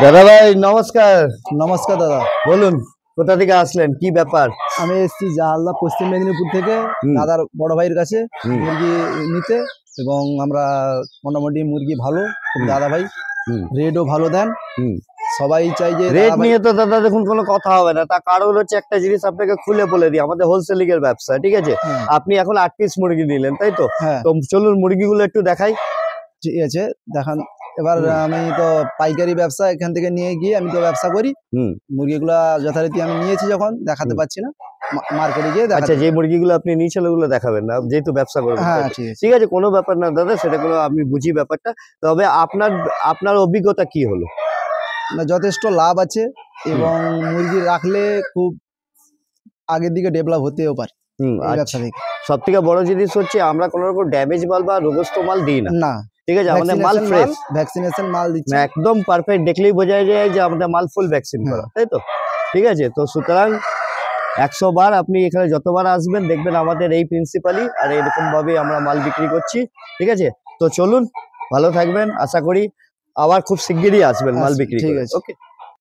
দাদা ভাই নমস্কার। নমস্কার দাদা, বলুন কোথা থেকে আসলেন, কি ব্যাপার? আমি এসেছি জাহালদা পশ্চিম মেদিনীপুর থেকে দাদার বড় ভাইয়ের কাছে মুরগি নিতে, এবং আমরা মোটামুটি মুরগি ভালো, খুব দাদা ভাই রেটও ভালো দেন। সবাই চাই যে রেট নিয়ে তো দাদা দেখুন কোনো কথা হবে না, তার কারণ হচ্ছে একটা জিনিস আপনাকে খুলে বলে দিই, আমাদের হোলসেলিং এর ব্যবসা, ঠিক আছে? আপনি এখন 8 পিস মুরগি নিলেন তাই তো? তো চলুন মুরগিগুলো একটু দেখাই। ঠিক আছে, দেখান। এবার আমি তো পাইকারি ব্যবসা, এখান থেকে নিয়ে গিয়ে আমি তো ব্যবসা করি। মুরগিগুলা যথারীতি আমি নিয়েছি, যখন দেখাতে পাচ্ছি না, মার্কেটে গিয়ে আচ্ছা, যে মুরগিগুলো আপনি নিয়েছেন ওগুলো দেখাবেন না যেহেতু ব্যবসা করবেন। হ্যাঁ ঠিক আছে, কোনো ব্যাপার না দাদা, সেটা কোনো আমি বুঝি ব্যাপারটা। তবে আপনার অভিজ্ঞতা কি হলো? না, যথেষ্ট লাভ আছে, এবং মুরগি রাখলে খুব আগের দিকে ডেভেলপ হতেও পারে ব্যবসা থেকে। সব থেকে বড় জিনিস হচ্ছে আমরা কোনো রকম ড্যামেজ মাল বা রোগস্ত মাল দিই না। না, ঠিক আছে, আমাদের মাল ফ্রেশ, ভ্যাকসিনেশন মাল দিচ্ছি, একদম পারফেক্ট, দেখলেই বোঝা যায় যে আমাদের মাল ফুল ভ্যাকসিন করা, তাই তো? ঠিক আছে, তো সুতরাং 100 বার আপনি এখানে যতবার আসবেন দেখবেন আমাদের এই প্রিন্সিপালি আর এরকম ভাবে আমরা মাল বিক্রি করছি। ঠিক আছে, তো চলুন, ভালো থাকবেন, আশা করি আবার খুব শিগগিরই আসবেন মাল বিক্রি। ঠিক আছে, ওকে।